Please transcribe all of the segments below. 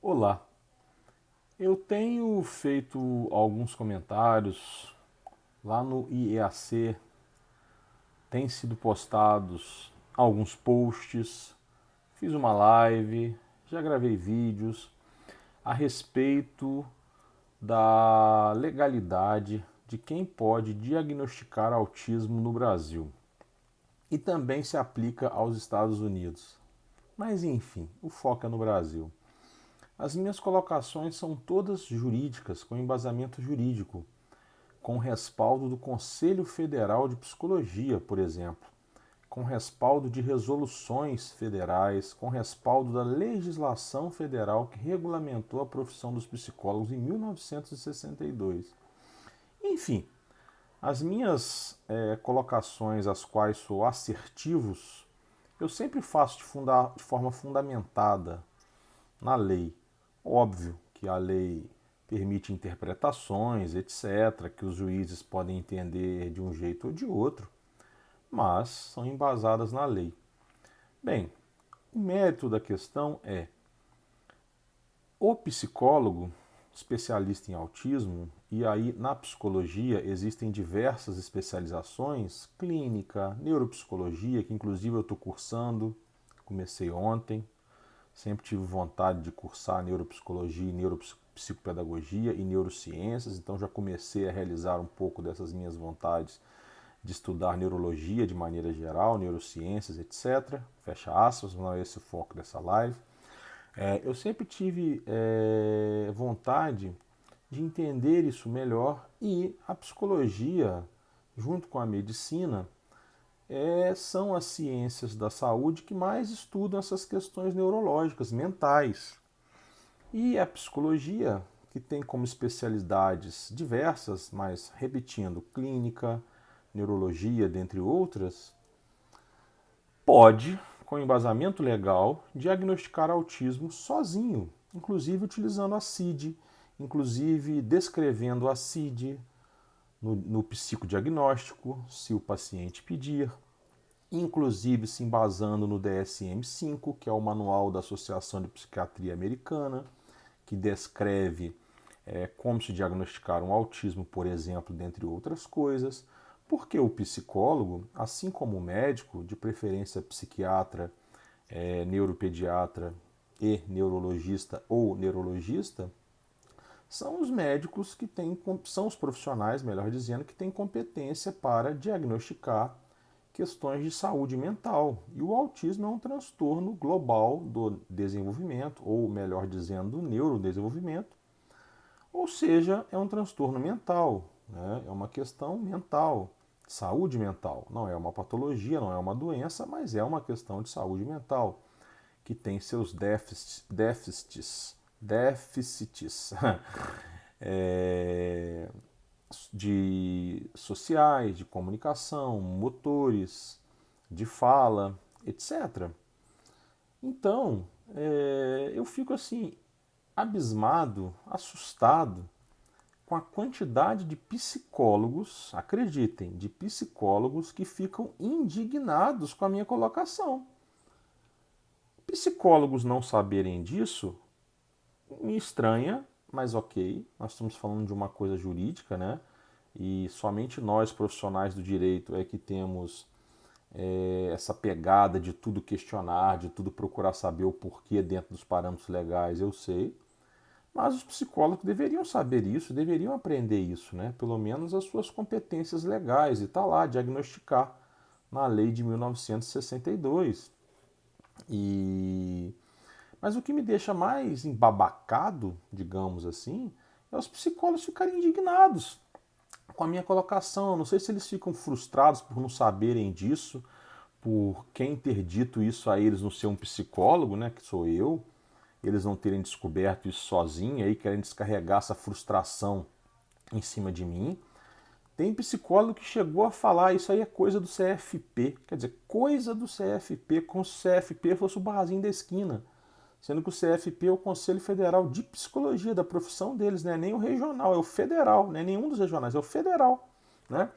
Olá, eu tenho feito alguns comentários lá no IEAC, tem sido postados alguns posts, fiz uma live, já gravei vídeos a respeito da legalidade de quem pode diagnosticar autismo no Brasil e também se aplica aos Estados Unidos. Mas enfim, o foco é no Brasil. As minhas colocações são todas jurídicas, com embasamento jurídico, com respaldo do Conselho Federal de Psicologia, por exemplo, com respaldo de resoluções federais, com respaldo da legislação federal que regulamentou a profissão dos psicólogos em 1962. Enfim, as minhas colocações, as quais sou assertivos, eu sempre faço de forma fundamentada na lei. Óbvio que a lei permite interpretações, etc., que os juízes podem entender de um jeito ou de outro, mas são embasadas na lei. Bem, o mérito da questão é: o psicólogo, especialista em autismo, e aí na psicologia existem diversas especializações, clínica, neuropsicologia, que inclusive eu estou cursando, comecei ontem. Sempre tive vontade de cursar neuropsicologia, neuropsicopedagogia e neurociências, então já comecei a realizar um pouco dessas minhas vontades de estudar neurologia de maneira geral, neurociências, etc. Fecha aspas, não é esse o foco dessa live. Eu sempre tive vontade de entender isso melhor e a psicologia, junto com a medicina, são as ciências da saúde que mais estudam essas questões neurológicas, mentais. E a psicologia, que tem como especialidades diversas, mas repetindo, clínica, neurologia, dentre outras, pode, com embasamento legal, diagnosticar autismo sozinho, inclusive utilizando a CID, inclusive descrevendo a CID no psicodiagnóstico, se o paciente pedir, inclusive se embasando no DSM-5, que é o Manual da Associação de Psiquiatria Americana, que descreve como se diagnosticar um autismo, por exemplo, dentre outras coisas, porque o psicólogo, assim como o médico, de preferência psiquiatra, neuropediatra e neurologista ou neurologista, são os médicos que têm, são os profissionais, melhor dizendo, que têm competência para diagnosticar questões de saúde mental. E o autismo é um transtorno global do desenvolvimento, ou melhor dizendo, do neurodesenvolvimento, ou seja, é um transtorno mental, né? É uma questão mental, saúde mental. Não é uma patologia, não é uma doença, mas é uma questão de saúde mental, que tem seus déficits de sociais, de comunicação, motores, de fala, etc. Então, eu fico assim, abismado, assustado com a quantidade de psicólogos, acreditem, de psicólogos que ficam indignados com a minha colocação. Psicólogos não saberem disso me estranha, mas ok, nós estamos falando de uma coisa jurídica, né? E somente nós, profissionais do direito, é que temos essa pegada de tudo questionar, de tudo procurar saber o porquê dentro dos parâmetros legais, eu sei. Mas os psicólogos deveriam saber isso, deveriam aprender isso, né? Pelo menos as suas competências legais, e tá lá, diagnosticar na lei de 1962. Mas o que me deixa mais embabacado, digamos assim, é os psicólogos ficarem indignados com a minha colocação. Eu não sei se eles ficam frustrados por não saberem disso, por quem ter dito isso a eles não ser um psicólogo, né, que sou eu, eles não terem descoberto isso sozinho, aí querem descarregar essa frustração em cima de mim. Tem psicólogo que chegou a falar isso aí é coisa do CFP, quer dizer, coisa do CFP, como se o CFP fosse o barzinho da esquina, sendo que o CFP é o Conselho Federal de Psicologia, da profissão deles, não é nem o regional, é o federal, não é nenhum dos regionais, é o federal, né?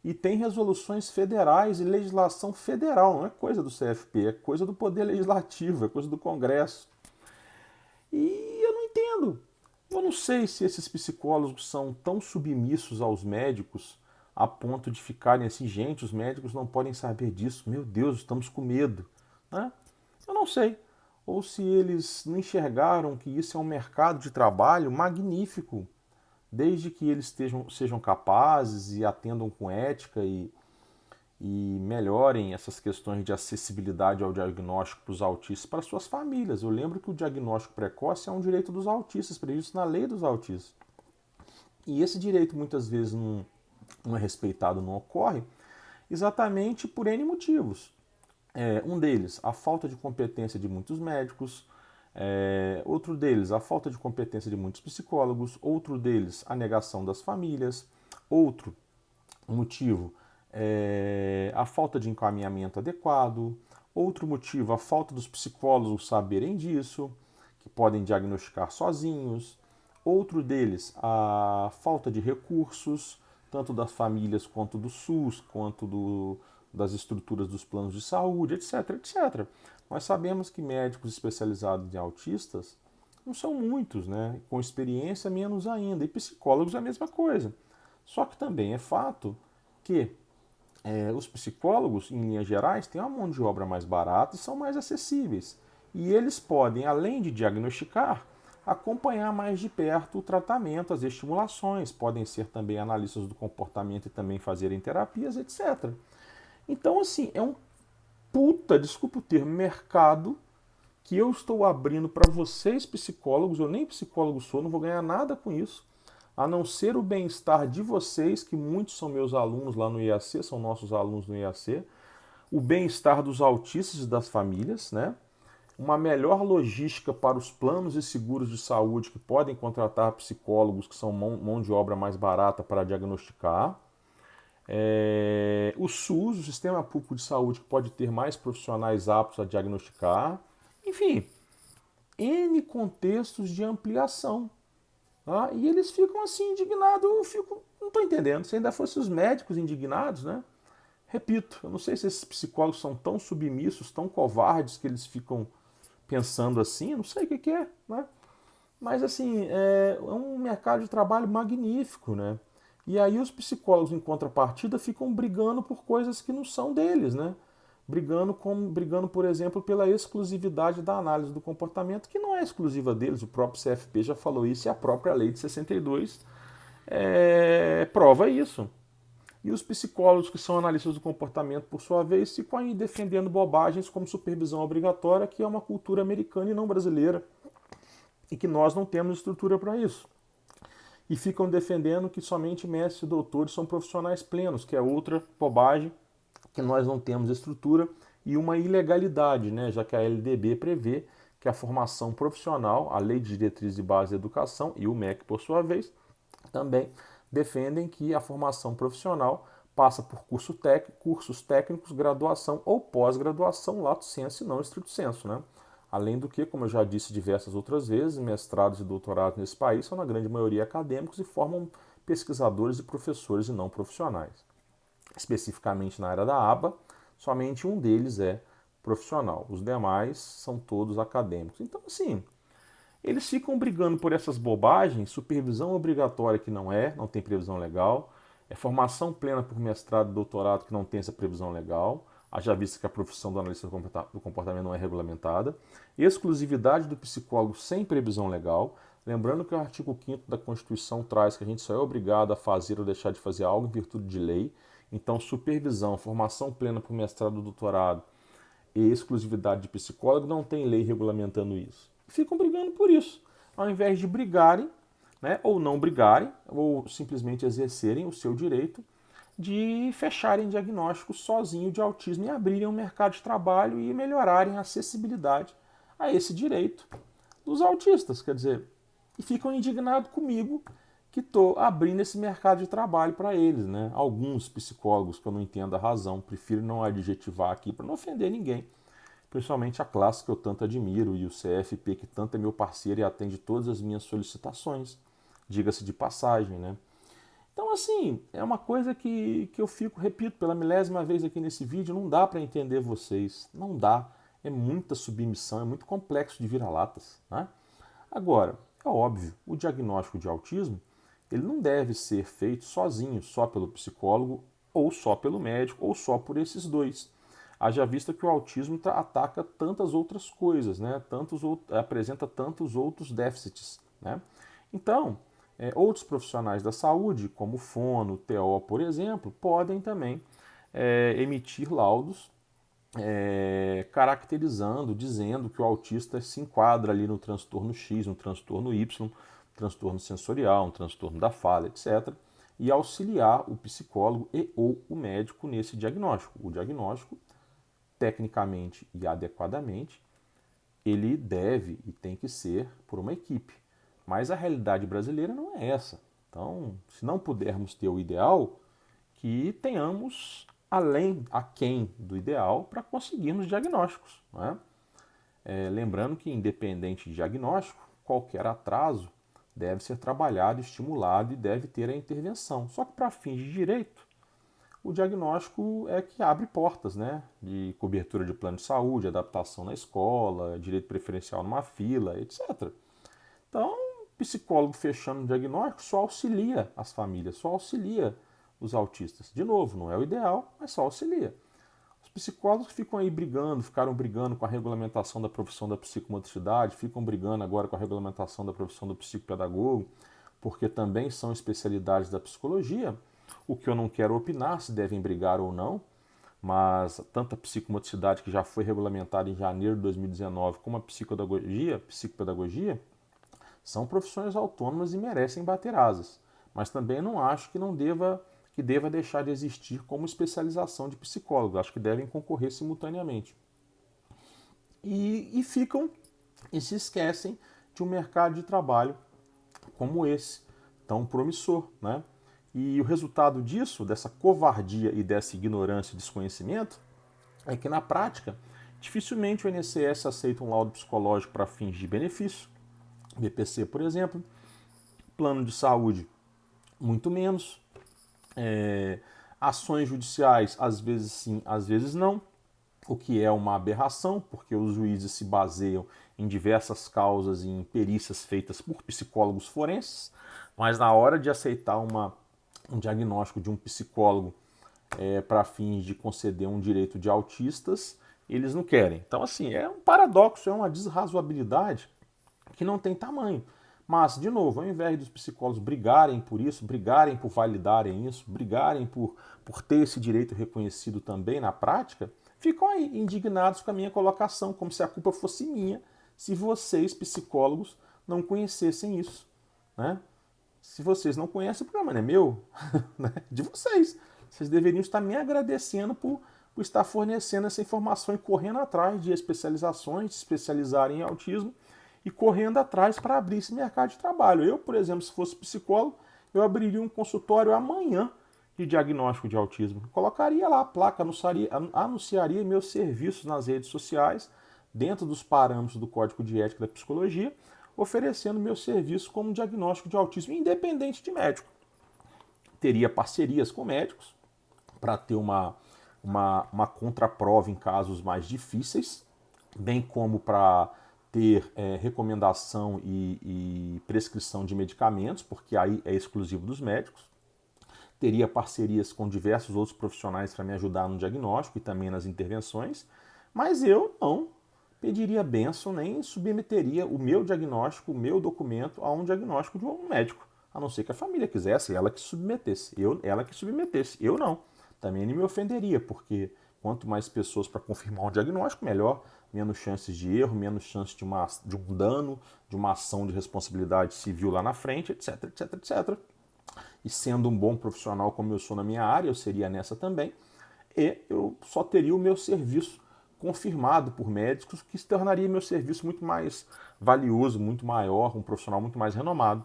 E tem resoluções federais e legislação federal, não é coisa do CFP, é coisa do Poder Legislativo, é coisa do Congresso. E eu não não sei se esses psicólogos são tão submissos aos médicos a ponto de ficarem assim, gente, os médicos não podem saber disso, meu Deus, estamos com medo, né? Eu não sei. Ou se eles não enxergaram que isso é um mercado de trabalho magnífico, desde que eles sejam capazes e atendam com ética e melhorem essas questões de acessibilidade ao diagnóstico para os autistas, para suas famílias. Eu lembro que o diagnóstico precoce é um direito dos autistas, previsto na lei dos autistas. E esse direito muitas vezes não é respeitado, não ocorre, exatamente por N motivos. Um deles, a falta de competência de muitos médicos. Outro deles, a falta de competência de muitos psicólogos. Outro deles, a negação das famílias. Outro motivo, a falta de encaminhamento adequado. Outro motivo, a falta dos psicólogos saberem disso, que podem diagnosticar sozinhos. Outro deles, a falta de recursos, tanto das famílias quanto do SUS, quanto das estruturas dos planos de saúde, etc, etc. Nós sabemos que médicos especializados em autistas não são muitos, né? Com experiência, menos ainda. E psicólogos é a mesma coisa. Só que também é fato que os psicólogos, em linhas gerais, têm uma mão de obra mais barata e são mais acessíveis. E eles podem, além de diagnosticar, acompanhar mais de perto o tratamento, as estimulações, podem ser também analistas do comportamento e também fazerem terapias, etc. Então, assim, é um puta, desculpa o termo, mercado que eu estou abrindo para vocês, psicólogos. Eu nem psicólogo sou, não vou ganhar nada com isso, a não ser o bem-estar de vocês, que muitos são meus alunos lá no IAC, são nossos alunos no IAC, o bem-estar dos autistas e das famílias, né? Uma melhor logística para os planos e seguros de saúde que podem contratar psicólogos que são mão de obra mais barata para diagnosticar. O SUS, o Sistema Público de Saúde, que pode ter mais profissionais aptos a diagnosticar. Enfim, N contextos de ampliação. Tá? E eles ficam assim indignados, não estou entendendo. Se ainda fossem os médicos indignados, né? Repito, eu não sei se esses psicólogos são tão submissos, tão covardes que eles ficam pensando assim, eu não sei o que é, né? Mas assim, é um mercado de trabalho magnífico, né? E aí os psicólogos, em contrapartida, ficam brigando por coisas que não são deles, né? Brigando, por exemplo, pela exclusividade da análise do comportamento, que não é exclusiva deles, o próprio CFP já falou isso e a própria lei de 62 prova isso. E os psicólogos que são analistas do comportamento, por sua vez, ficam aí defendendo bobagens como supervisão obrigatória, que é uma cultura americana e não brasileira, e que nós não temos estrutura para isso. E ficam defendendo que somente mestres e doutores são profissionais plenos, que é outra bobagem, que nós não temos estrutura, e uma ilegalidade, né? Já que a LDB prevê que a formação profissional, a Lei de Diretrizes de Base da Educação e o MEC, por sua vez, também defendem que a formação profissional passa por cursos técnicos, graduação ou pós-graduação, lato sensu e não estrito sensu, né? Além do que, como eu já disse diversas outras vezes, mestrados e doutorados nesse país são na grande maioria acadêmicos e formam pesquisadores e professores e não profissionais. Especificamente na área da aba, somente um deles é profissional. Os demais são todos acadêmicos. Então, assim, eles ficam brigando por essas bobagens, supervisão obrigatória que não tem previsão legal, formação plena por mestrado e doutorado que não tem essa previsão legal, haja vista que a profissão do analista do comportamento não é regulamentada, exclusividade do psicólogo sem previsão legal, lembrando que o artigo 5º da Constituição traz que a gente só é obrigado a fazer ou deixar de fazer algo em virtude de lei, então supervisão, formação plena por mestrado e doutorado e exclusividade de psicólogo não tem lei regulamentando isso. Ficam brigando por isso, ao invés de brigarem, né, ou não brigarem, ou simplesmente exercerem o seu direito de fecharem diagnósticos sozinho de autismo e abrirem um mercado de trabalho e melhorarem a acessibilidade a esse direito dos autistas. Quer dizer, e ficam indignados comigo que estou abrindo esse mercado de trabalho para eles. Né? Alguns psicólogos que eu não entendo a razão, prefiro não adjetivar aqui para não ofender ninguém, principalmente a classe que eu tanto admiro e o CFP que tanto é meu parceiro e atende todas as minhas solicitações, diga-se de passagem, né? Então, assim, é uma coisa que eu fico, repito, pela milésima vez aqui nesse vídeo, não dá para entender vocês, não dá, é muita submissão, é muito complexo de vira-latas, né? Agora, É óbvio, o diagnóstico de autismo ele não deve ser feito sozinho, só pelo psicólogo, ou só pelo médico, ou só por esses dois. Haja vista que o autismo ataca tantas outras coisas, né? Apresenta tantos outros déficits. Né? Então, outros profissionais da saúde, como fono, TO, por exemplo, podem também emitir laudos caracterizando, dizendo que o autista se enquadra ali no transtorno X, no transtorno Y, transtorno sensorial, um transtorno da fala, etc., e auxiliar o psicólogo e ou o médico nesse diagnóstico. O diagnóstico, tecnicamente e adequadamente, ele deve e tem que ser por uma equipe. Mas a realidade brasileira não é essa. Então, se não pudermos ter o ideal, que tenhamos aquém do ideal para conseguirmos diagnósticos. Né? Lembrando que, independente de diagnóstico, qualquer atraso deve ser trabalhado, estimulado e deve ter a intervenção. Só que, para fins de direito, o diagnóstico é que abre portas, né? De cobertura de plano de saúde, adaptação na escola, direito preferencial numa fila, etc. Então, o psicólogo fechando o diagnóstico só auxilia as famílias, só auxilia os autistas. De novo, não é o ideal, mas só auxilia. Os psicólogos ficam aí ficaram brigando com a regulamentação da profissão da psicomotricidade, ficam brigando agora com a regulamentação da profissão do psicopedagogo, porque também são especialidades da psicologia, o que eu não quero opinar se devem brigar ou não, mas tanto a psicomotricidade, que já foi regulamentada em janeiro de 2019, como a psicopedagogia, são profissões autônomas e merecem bater asas. Mas também não acho que deva deixar de existir como especialização de psicólogo. Acho que devem concorrer simultaneamente. E ficam e se esquecem de um mercado de trabalho como esse, tão promissor. Né? E o resultado disso, dessa covardia e dessa ignorância e desconhecimento, é que na prática, dificilmente o INSS aceita um laudo psicológico para fins de benefício, BPC, por exemplo, plano de saúde, muito menos, ações judiciais, às vezes sim, às vezes não, o que é uma aberração, porque os juízes se baseiam em diversas causas e em perícias feitas por psicólogos forenses, mas na hora de aceitar um diagnóstico de um psicólogo para fins de conceder um direito de autistas, eles não querem. Então, assim, é um paradoxo, é uma desrazoabilidade que não tem tamanho. Mas, de novo, ao invés dos psicólogos brigarem por isso, brigarem por validarem isso, brigarem por ter esse direito reconhecido também na prática, ficam aí indignados com a minha colocação, como se a culpa fosse minha, se vocês, psicólogos, não conhecessem isso. Né? Se vocês não conhecem, o problema não é meu, né? De vocês. Vocês deveriam estar me agradecendo por estar fornecendo essa informação e correndo atrás de especializações, de se especializarem em autismo, e correndo atrás para abrir esse mercado de trabalho. Eu, por exemplo, se fosse psicólogo, eu abriria um consultório amanhã de diagnóstico de autismo. Colocaria lá a placa, anunciaria meus serviços nas redes sociais, dentro dos parâmetros do Código de Ética da Psicologia, oferecendo meu serviço como diagnóstico de autismo, independente de médico. Teria parcerias com médicos para ter uma contraprova em casos mais difíceis, bem como para ter recomendação e prescrição de medicamentos, porque aí é exclusivo dos médicos. Teria parcerias com diversos outros profissionais para me ajudar no diagnóstico e também nas intervenções, mas eu não pediria bênção nem submeteria o meu diagnóstico, o meu documento a um diagnóstico de um médico, a não ser que a família quisesse, ela que submetesse, eu não. Também não me ofenderia, porque quanto mais pessoas para confirmar um diagnóstico, melhor, menos chances de erro, menos chances de um dano, de uma ação de responsabilidade civil lá na frente, etc, etc, etc. E sendo um bom profissional como eu sou na minha área, eu seria nessa também, e eu só teria o meu serviço confirmado por médicos, que se tornaria meu serviço muito mais valioso, muito maior, um profissional muito mais renomado.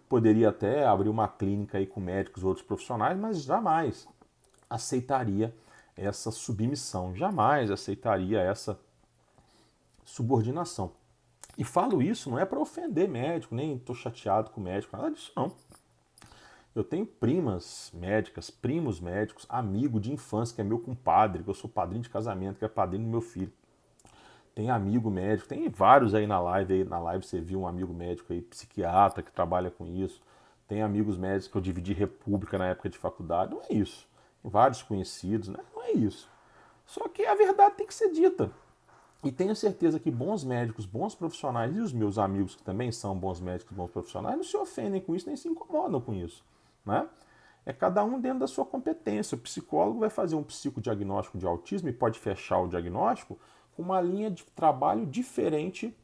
Poderia até abrir uma clínica aí com médicos e outros profissionais, mas jamais aceitaria essa submissão, jamais aceitaria essa subordinação. E falo isso não é para ofender médico, nem estou chateado com médico, nada disso não. Eu tenho primas médicas, primos médicos, amigo de infância, que é meu compadre, que eu sou padrinho de casamento, que é padrinho do meu filho. tem amigo médico, tem vários aí na live você viu um amigo médico aí, psiquiatra que trabalha com isso, tem amigos médicos que eu dividi república na época de faculdade, não é isso. Tem vários conhecidos, né? Não é isso. Só que a verdade tem que ser dita. E tenho certeza que bons médicos, bons profissionais, e os meus amigos que também são bons médicos, bons profissionais, não se ofendem com isso, nem se incomodam com isso. Né? É cada um dentro da sua competência. O psicólogo vai fazer um psicodiagnóstico de autismo e pode fechar o diagnóstico com uma linha de trabalho diferente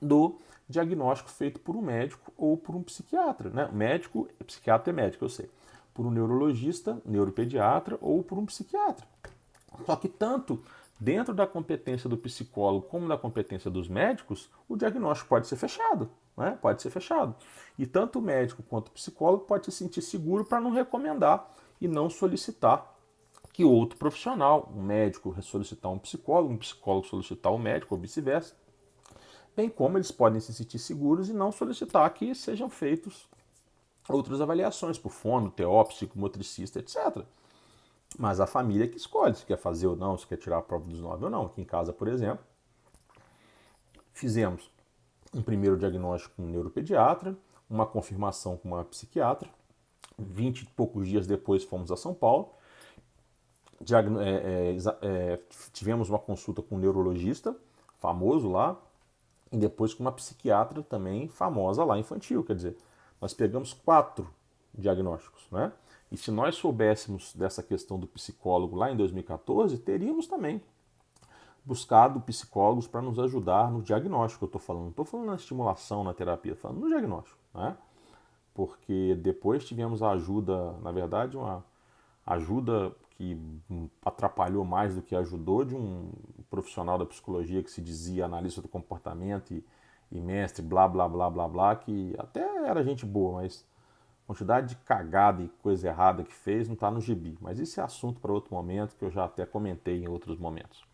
do diagnóstico feito por um médico ou por um psiquiatra. Né? Médico, psiquiatra é médico, eu sei. Por um neurologista, neuropediatra ou por um psiquiatra. Só que tanto dentro da competência do psicólogo como da competência dos médicos, o diagnóstico pode ser fechado. Né? Pode ser fechado. E tanto o médico quanto o psicólogo pode se sentir seguro para não recomendar e não solicitar que outro profissional, um médico solicitar um psicólogo solicitar um médico ou vice-versa, bem como eles podem se sentir seguros e não solicitar que sejam feitos outras avaliações por fono, TO, psicomotricista, etc. Mas a família que escolhe se quer fazer ou não, se quer tirar a prova dos 9 ou não. Aqui em casa, por exemplo, fizemos um primeiro diagnóstico com um neuropediatra, uma confirmação com uma psiquiatra. 20 e poucos dias depois fomos a São Paulo. Tivemos uma consulta com um neurologista, famoso lá, e depois com uma psiquiatra também famosa lá, infantil. Quer dizer, nós pegamos 4 diagnósticos, né? E se nós soubéssemos dessa questão do psicólogo lá em 2014, teríamos também buscado psicólogos para nos ajudar no diagnóstico. Eu estou falando, não estou falando na estimulação, na terapia, estou falando no diagnóstico, né? Porque depois tivemos a ajuda, na verdade, uma ajuda que atrapalhou mais do que ajudou, de um profissional da psicologia que se dizia analista do comportamento e mestre, blá, blá, blá, blá, blá, que até era gente boa, mas a quantidade de cagada e coisa errada que fez não está no gibi. Mas isso é assunto para outro momento, que eu já até comentei em outros momentos.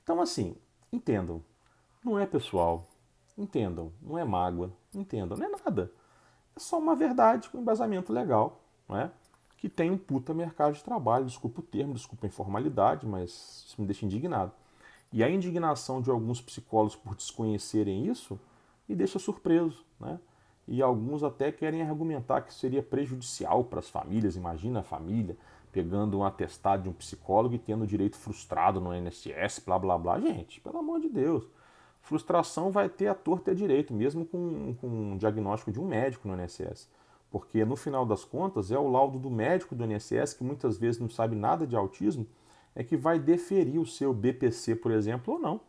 Então, assim, entendam, não é pessoal, entendam, não é mágoa, entendam, não é nada. É só uma verdade com embasamento legal, não é? Que tem um puta mercado de trabalho, desculpa o termo, desculpa a informalidade, mas isso me deixa indignado. E a indignação de alguns psicólogos por desconhecerem isso me deixa surpreso, né? E alguns até querem argumentar que seria prejudicial para as famílias. Imagina a família pegando um atestado de um psicólogo e tendo direito frustrado no INSS, blá blá blá. Gente, pelo amor de Deus. Frustração vai ter a torta e a direito, mesmo com um diagnóstico de um médico no INSS. Porque no final das contas é o laudo do médico do INSS, que muitas vezes não sabe nada de autismo, é que vai deferir o seu BPC, por exemplo, ou não.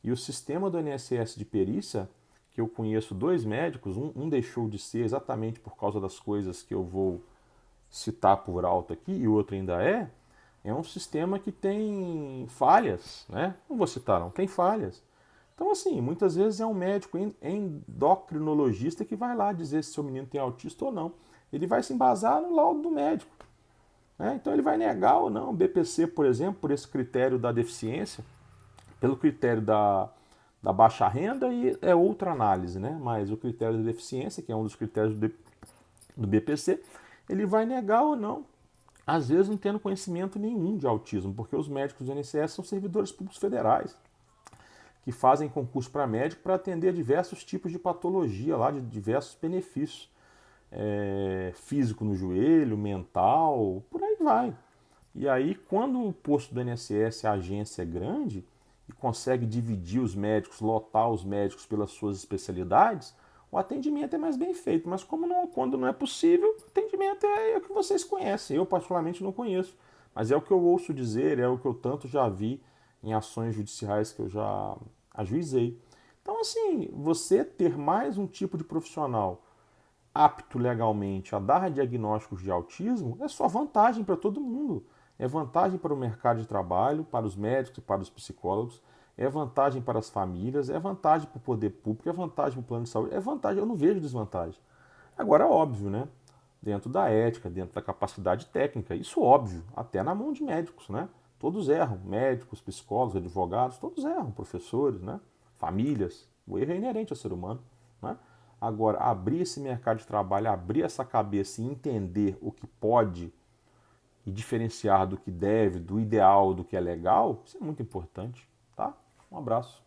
E o sistema do INSS de perícia, que eu conheço 2 médicos, um deixou de ser exatamente por causa das coisas que eu vou citar por alto aqui, e o outro ainda é um sistema que tem falhas, né? Não vou citar não, tem falhas. Então, assim, muitas vezes é um médico endocrinologista que vai lá dizer se seu menino tem autista ou não. Ele vai se embasar no laudo do médico. Né? Então, ele vai negar ou não o BPC, por exemplo, por esse critério da deficiência, pelo critério da baixa renda, e é outra análise, né? Mas o critério da deficiência, que é um dos critérios do BPC, ele vai negar ou não, às vezes não tendo conhecimento nenhum de autismo, porque os médicos do INSS são servidores públicos federais, que fazem concurso para médico para atender diversos tipos de patologia lá, de diversos benefícios. Físico no joelho, mental, por aí vai. E aí, quando o posto do INSS, a agência é grande, e consegue dividir os médicos, lotar os médicos pelas suas especialidades, o atendimento é mais bem feito. Mas quando não é possível, o atendimento é o que vocês conhecem. Eu, particularmente, não conheço. Mas é o que eu ouço dizer, é o que eu tanto já vi em ações judiciais que eu já ajuizei. Então, assim, você ter mais um tipo de profissional apto legalmente a dar diagnósticos de autismo é só vantagem para todo mundo. É vantagem para o mercado de trabalho, para os médicos e para os psicólogos, é vantagem para as famílias, é vantagem para o poder público, é vantagem para o plano de saúde, é vantagem, eu não vejo desvantagem. Agora, óbvio, né? Dentro da ética, dentro da capacidade técnica, isso óbvio, até na mão de médicos, né? Todos erram, médicos, psicólogos, advogados, todos erram, professores, né? Famílias, o erro é inerente ao ser humano, né? Agora, abrir esse mercado de trabalho, abrir essa cabeça e entender o que pode e diferenciar do que deve, do ideal, do que é legal, isso é muito importante, tá? Um abraço.